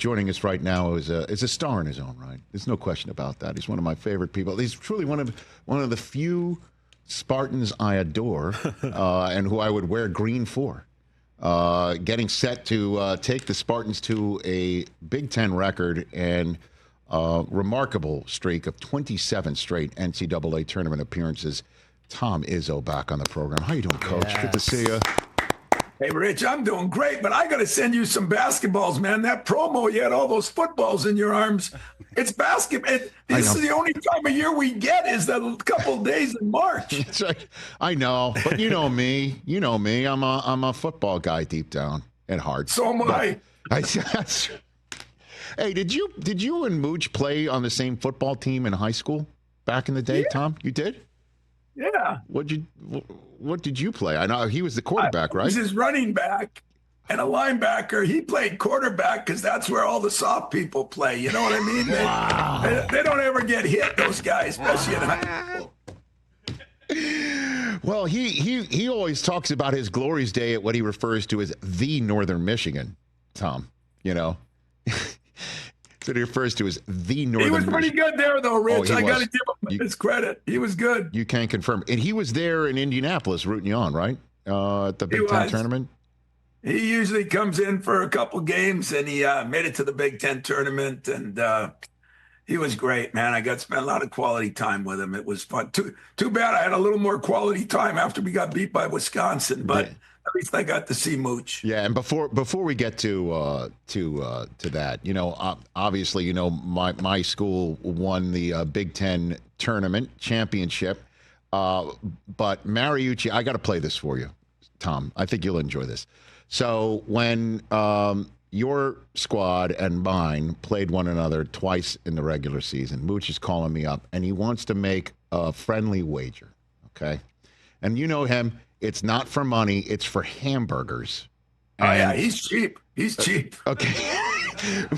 joining us right now is a star in his own right. There's no question about that. He's one of my favorite people. He's truly one of the few Spartans I adore, and who I would wear green for. Getting set to take the Spartans to a Big Ten record and remarkable streak of 27 straight NCAA tournament appearances. Tom Izzo back on the program. How you doing, Coach? Yes. Good to see you. Hey, Rich, I'm doing great, but I got to send you some basketballs, man. That promo, you had all those footballs in your arms. It's basketball. This is the only time of year we get is the couple days in March. That's right. I know, but you know me. You know me. I'm a football guy deep down at heart. So am I. Hey, did you and Mooch play on the same football team in high school back in the day, Tom? You did? Yeah. What did you play? I know he was the quarterback, right? He was his running back and a linebacker. He played quarterback because that's where all the soft people play. You know what I mean? Wow. They don't ever get hit, those guys, especially in high school. Well, he always talks about his glorious day at what he refers to as the Northern Michigan, Tom. You know? That he refers to as the Northern. He was pretty good there, though, Rich. I got to give him his credit. He was good. You can confirm. And he was there in Indianapolis rooting you on, right? At the Big Ten tournament? He usually comes in for a couple games, and he made it to the Big Ten tournament, and he was great, man. I got to spend a lot of quality time with him. It was fun. Too bad I had a little more quality time after we got beat by Wisconsin, but at least I got to see Mooch. Yeah, and before we get to that, you know, obviously, you know, my school won the Big Ten tournament championship, but Mariucci, I got to play this for you, Tom. I think you'll enjoy this. So when your squad and mine played one another twice in the regular season, Mooch is calling me up, and he wants to make a friendly wager, okay? And you know him. It's not for money. It's for hamburgers. Oh, yeah. He's cheap. He's cheap. Okay.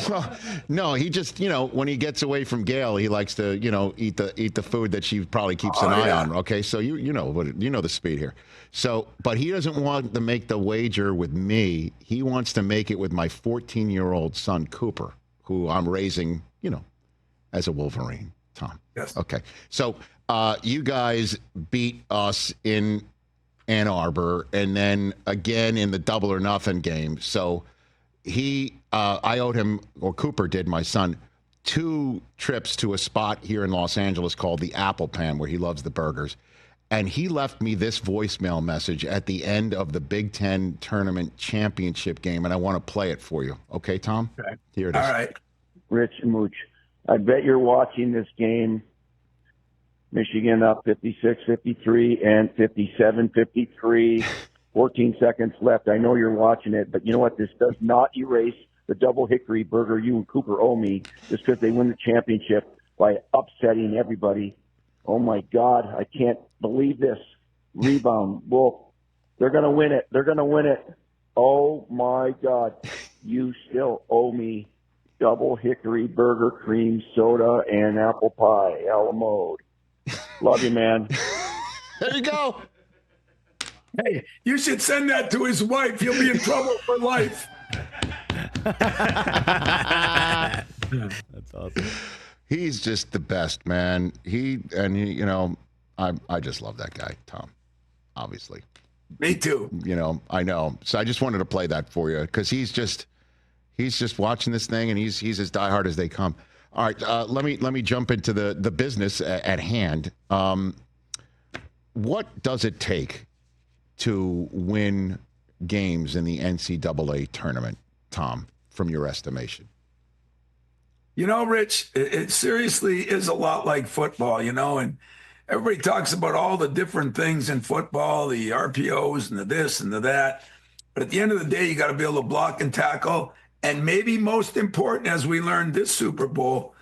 Well, no, he just, you know, when he gets away from Gail, he likes to, you know, eat the food that she probably keeps an eye on. Okay. So you know the speed here. So, but he doesn't want to make the wager with me. He wants to make it with my 14-year-old son, Cooper, who I'm raising, you know, as a Wolverine, Tom. Yes. Okay. So, you guys beat us in Ann Arbor, and then again in the double or nothing game. So I owed him, or Cooper did, my son, 2 trips to a spot here in Los Angeles called the Apple Pan, where he loves the burgers. And he left me this voicemail message at the end of the Big Ten tournament championship game, and I want to play it for you. Okay, Tom? Okay. Here it is. All right. Rich and Mooch, I bet you're watching this game. Michigan up 56-53 and 57-53. 14 seconds left. I know you're watching it, but you know what? This does not erase the double hickory burger you and Cooper owe me just because they win the championship by upsetting everybody. Oh, my God. I can't believe this. Rebound. Wolf. They're going to win it. They're going to win it. Oh, my God. You still owe me double hickory burger, cream soda, and apple pie. A la mode. Love you, man. There you go. Hey, you should send that to his wife. He'll be in trouble for life. That's awesome. He's just the best, man. He, you know, I just love that guy, Tom, obviously. Me too. You know, I know. So I just wanted to play that for you because he's just watching this thing, and he's as diehard as they come. All right, let me jump into the business at hand. What does it take to win games in the NCAA tournament, Tom, from your estimation? You know, Rich, it seriously is a lot like football, you know, and everybody talks about all the different things in football, the RPOs and the this and the that. But at the end of the day, you got to be able to block and tackle. And maybe most important, as we learned this Super Bowl,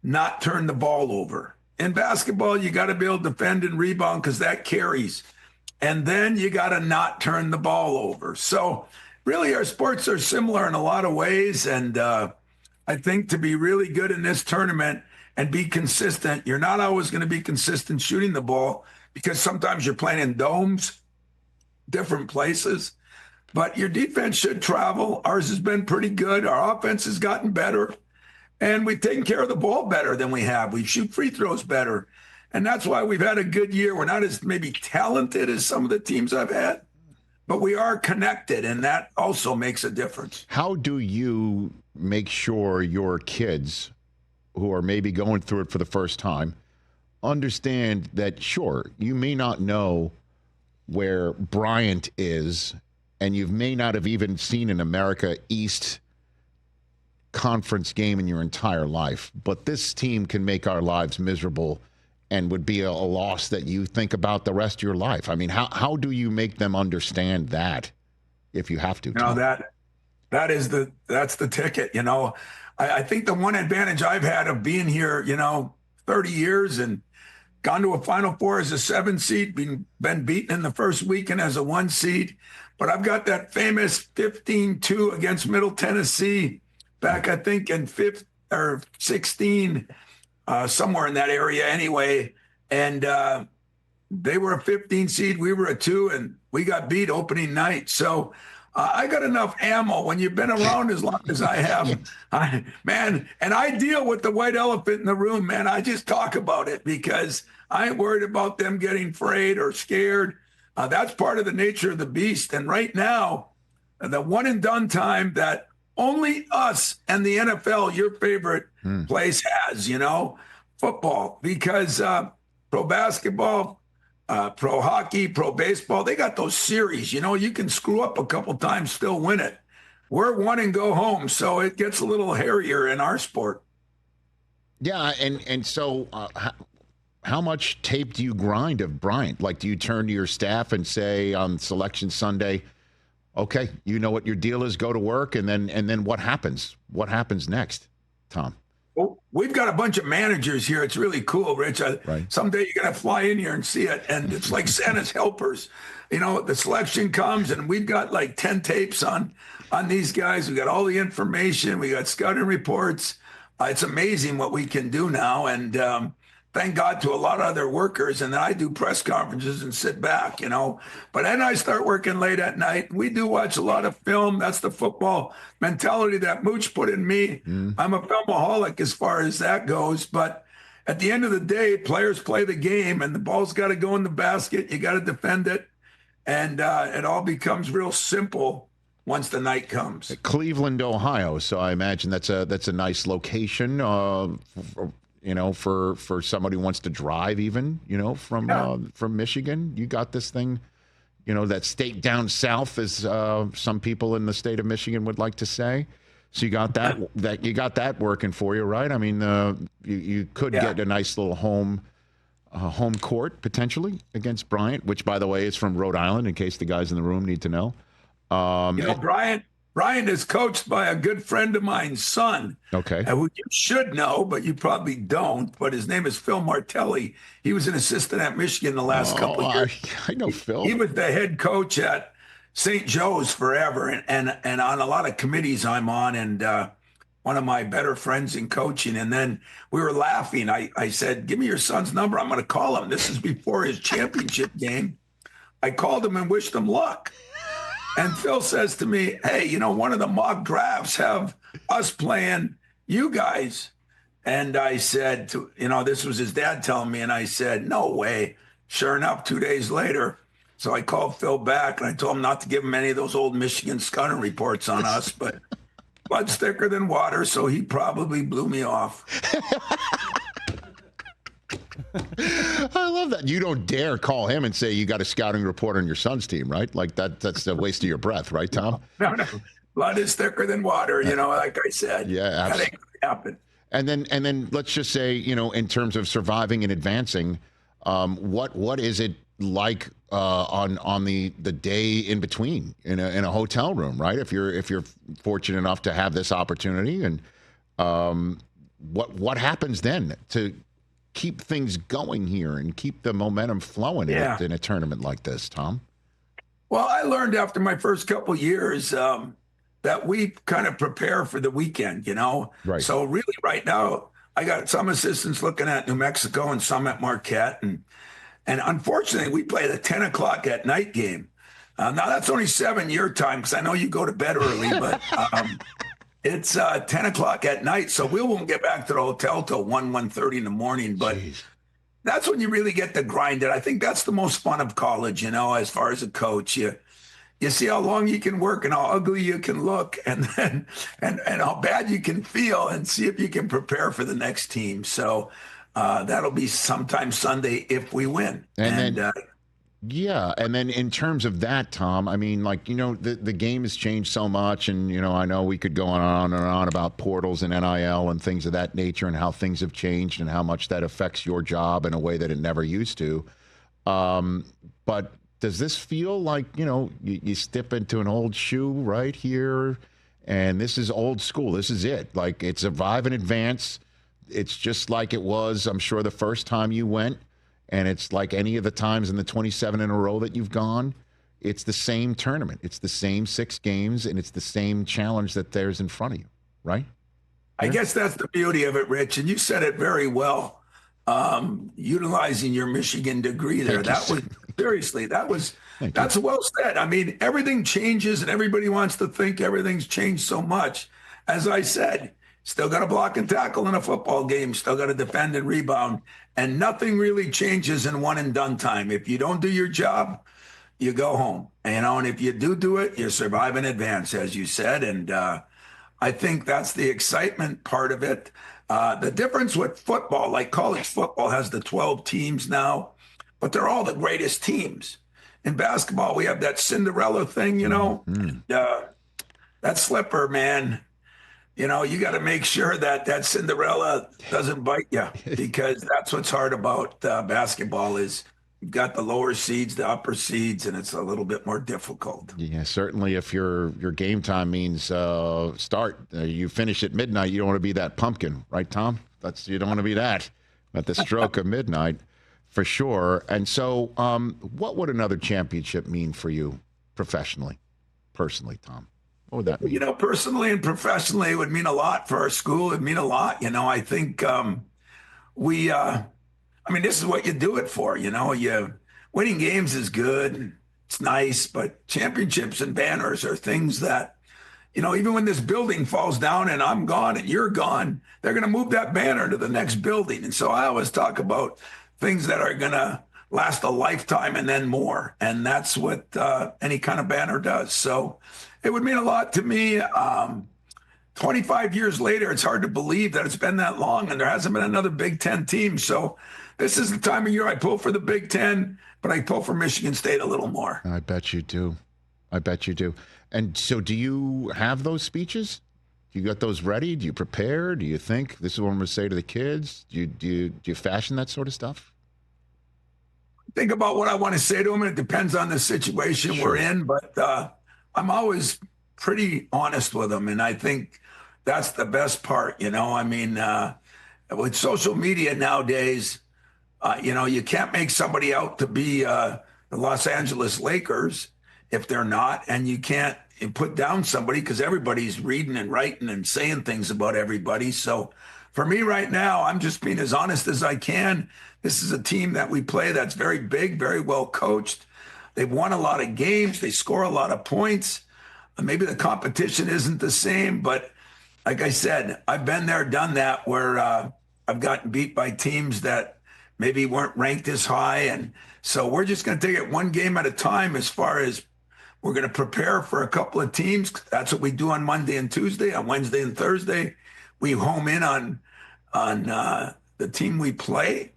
not turn the ball over. In basketball, you got to be able to defend and rebound because that carries. And then you got to not turn the ball over. So really, our sports are similar in a lot of ways. And I think to be really good in this tournament and be consistent, you're not always going to be consistent shooting the ball because sometimes you're playing in domes, different places. but your defense should travel. Ours has been pretty good. Our offense has gotten better, and we've taken care of the ball better than we have. We shoot free throws better, and that's why we've had a good year. We're not as maybe talented as some of the teams I've had, but we are connected, and that also makes a difference. How do you make sure your kids who are maybe going through it for the first time understand that, sure, you may not know where Bryant is, and you may not have even seen an America East conference game in your entire life, but this team can make our lives miserable and would be a loss that you think about the rest of your life? I mean, how do you make them understand that, if you have to? That's the ticket. I think the one advantage I've had of being here, 30 years and gone to a Final Four as a 7 seed, been beaten in the first weekend as a 1 seed. But I've got that famous 15-2 against Middle Tennessee back, I think, in 5th or 16, somewhere in that area anyway. And they were a 15 seed, we were a 2, and we got beat opening night. So I got enough ammo when you've been around as long as I have, man. And I deal with the white elephant in the room, man. I just talk about it because I ain't worried about them getting afraid or scared. That's part of the nature of the beast. And right now, the one and done time that only us and the NFL, your favorite place, has, football, because pro basketball, pro hockey, pro baseball, they got those series. You can screw up a couple times, still win it. We're one and go home, so it gets a little hairier in our sport. Yeah, and so how much tape do you grind of Bryant? Like, do you turn to your staff and say on Selection Sunday, okay, you know what your deal is, go to work, and then what happens? What happens next, Tom? Well, we've got a bunch of managers here. It's really cool, Rich. Right. Someday you're going to fly in here and see it, and it's like Santa's helpers. The selection comes, and we've got like 10 tapes on these guys. We got all the information. We got scouting reports. It's amazing what we can do now, and thank God to a lot of other workers. And then I do press conferences and sit back, But then I start working late at night. We do watch a lot of film. That's the football mentality that Mooch put in me. I'm a filmaholic as far as that goes. But at the end of the day, players play the game, and the ball's got to go in the basket. You got to defend it. And it all becomes real simple once the night comes. Cleveland, Ohio. So I imagine that's a nice location, for somebody who wants to drive even, from Michigan. You got this thing, that state down south, as some people in the state of Michigan would like to say. So you got that working for you, right? I mean, you could get a nice little home court potentially against Bryant, which, by the way, is from Rhode Island, in case the guys in the room need to know. Bryant is coached by a good friend of mine's son. Okay. Who you should know, but you probably don't. But his name is Phil Martelli. He was an assistant at Michigan the last couple of years. I know Phil. He was the head coach at St. Joe's forever, and on a lot of committees I'm on, and one of my better friends in coaching. And then we were laughing. I said, give me your son's number. I'm going to call him. This is before his championship game. I called him and wished him luck. And Phil says to me, hey, one of the mock drafts have us playing you guys. And I said, this was his dad telling me, and I said, no way. Sure enough, 2 days later. So I called Phil back, and I told him not to give him any of those old Michigan scouting reports on us, but blood's thicker than water, so he probably blew me off. I love that. You don't dare call him and say you got a scouting report on your son's team, right? Like that's a waste of your breath, right, Tom? No. Blood is thicker than water, like I said. Yeah, absolutely. That ain't gonna happen. And then let's just say, in terms of surviving and advancing, what is it like on the day in between in a hotel room, right? If you're fortunate enough to have this opportunity, and what happens then to keep things going here and keep the momentum flowing in a tournament like this, Tom? Well, I learned after my first couple years that we kind of prepare for the weekend, Right. So really right now, I got some assistants looking at New Mexico and some at Marquette. And unfortunately, we play the 10 o'clock at night game. Now that's only 7 your time, because I know you go to bed early, but it's 10 o'clock at night. So we won't get back to the hotel till 1:30 in the morning. But Jeez. that's when you really get to grind it. I think that's the most fun of college, as far as a coach. You see how long you can work and how ugly you can look, and then and how bad you can feel, and see if you can prepare for the next team. So that'll be sometime Sunday if we win. And then in terms of that, Tom, I mean, the game has changed so much, and I know we could go on and on about portals and NIL and things of that nature, and how things have changed and how much that affects your job in a way that it never used to. But does this feel like, you step into an old shoe right here, and this is old school? This is it. Like, it's survive and advance. It's just like it was, I'm sure, the first time you went, and it's like any of the times in the 27 in a row that you've gone. It's the same tournament. It's the same 6 games, and it's the same challenge that there's in front of you, right? I guess that's the beauty of it, Rich, and you said it very well. Utilizing your Michigan degree there. That's well said. I mean, everything changes, and everybody wants to think everything's changed so much. As I said, still got to block and tackle in a football game, still got to defend and rebound, and nothing really changes in one and done time. If you don't do your job, you go home. And if you do it, you survive in advance, as you said. And I think that's the excitement part of it. The difference with football, like college football has the 12 teams now, but they're all the greatest teams. In basketball, we have that Cinderella thing, that slipper, man. You got to make sure that Cinderella doesn't bite you, because that's what's hard about basketball is you've got the lower seeds, the upper seeds, and it's a little bit more difficult. Yeah, certainly if your game time means you finish at midnight, you don't want to be that pumpkin, right, Tom? You don't want to be that at the stroke of midnight, for sure. And so what would another championship mean for you personally, Tom? What would that mean? Personally and professionally, it would mean a lot for our school. It'd mean a lot. I think this is what you do it for. Winning games is good. It's nice, but championships and banners are things that, even when this building falls down and I'm gone and you're gone, they're going to move that banner to the next building. And so I always talk about things that are going to last a lifetime and then more. And that's what any kind of banner does. So it would mean a lot to me. 25 years later, it's hard to believe that it's been that long and there hasn't been another Big Ten team. So this is the time of year I pull for the Big Ten, but I pull for Michigan State a little more. I bet you do. And so do you have those speeches? You got those ready? Do you prepare? Do you think this is what I'm going to say to the kids? Do you fashion that sort of stuff? Think about what I want to say to them, and it depends on the situation we're in, but I'm always pretty honest with them, and I think that's the best part. With social media nowadays, you can't make somebody out to be the Los Angeles Lakers if they're not, and you can't put down somebody because everybody's reading and writing and saying things about everybody. So for me right now, I'm just being as honest as I can. This is a team that we play that's very big, very well coached. They've won a lot of games. They score a lot of points. Maybe the competition isn't the same, but like I said, I've been there, done that, where I've gotten beat by teams that maybe weren't ranked as high. And so we're just going to take it one game at a time. As far as we're going to prepare for a couple of teams. That's what we do on Monday and Tuesday. On Wednesday and Thursday, we home in on the team we play.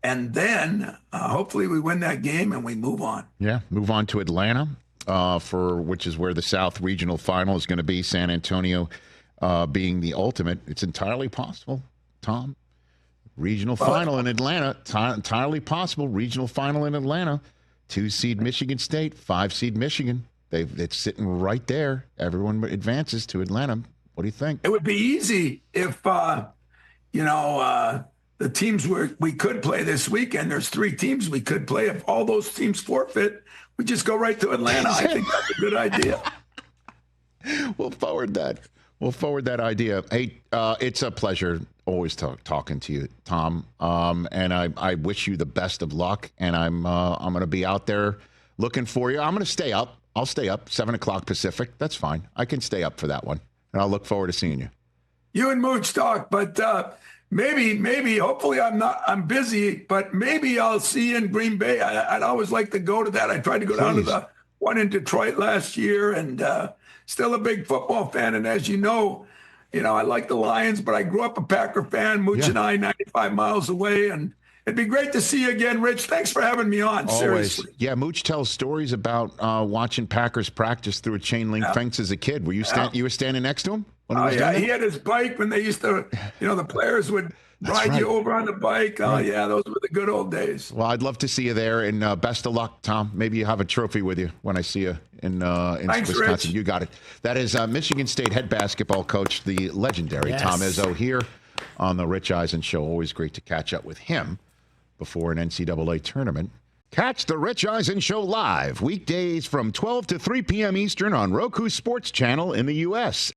And then hopefully we win that game and we move on. Yeah, move on to Atlanta, which is where the South Regional Final is going to be. San Antonio being the ultimate. It's entirely possible, Tom. Regional final in Atlanta. Entirely possible. Regional final in Atlanta. 2-seed Michigan State, 5-seed Michigan. It's sitting right there. Everyone advances to Atlanta. What do you think? It would be easy if, the teams we could play this weekend, there's 3 teams we could play. If all those teams forfeit, we just go right to Atlanta. I think that's a good idea. We'll forward that idea. Hey, it's a pleasure always talking to you, Tom. And I wish you the best of luck. And I'm going to be out there looking for you. I'm going to stay up. I'll stay up 7 o'clock Pacific. That's fine. I can stay up for that one, and I'll look forward to seeing you. You and Mooch talk, but maybe, hopefully I'm busy, but maybe I'll see you in Green Bay. I'd always like to go to that. I tried to go down to the one in Detroit last year, and still a big football fan. And as you know, I like the Lions, but I grew up a Packer fan. Mooch and I, 95 miles away, and it'd be great to see you again, Rich. Thanks for having me on. Always. Seriously. Yeah, Mooch tells stories about watching Packers practice through a chain link fence as a kid. Were you you were standing next to him when he was doing it? He had his bike when they used to, the players would ride you over on the bike. Oh, yeah, those were the good old days. Well, I'd love to see you there, and best of luck, Tom. Maybe you have a trophy with you when I see you in Thanks, Wisconsin. Rich. You got it. That is Michigan State head basketball coach, the legendary Tom Izzo, here on the Rich Eisen Show. Always great to catch up with him before an NCAA tournament. Catch the Rich Eisen Show live weekdays from 12 to 3 p.m. Eastern on Roku Sports Channel in the U.S.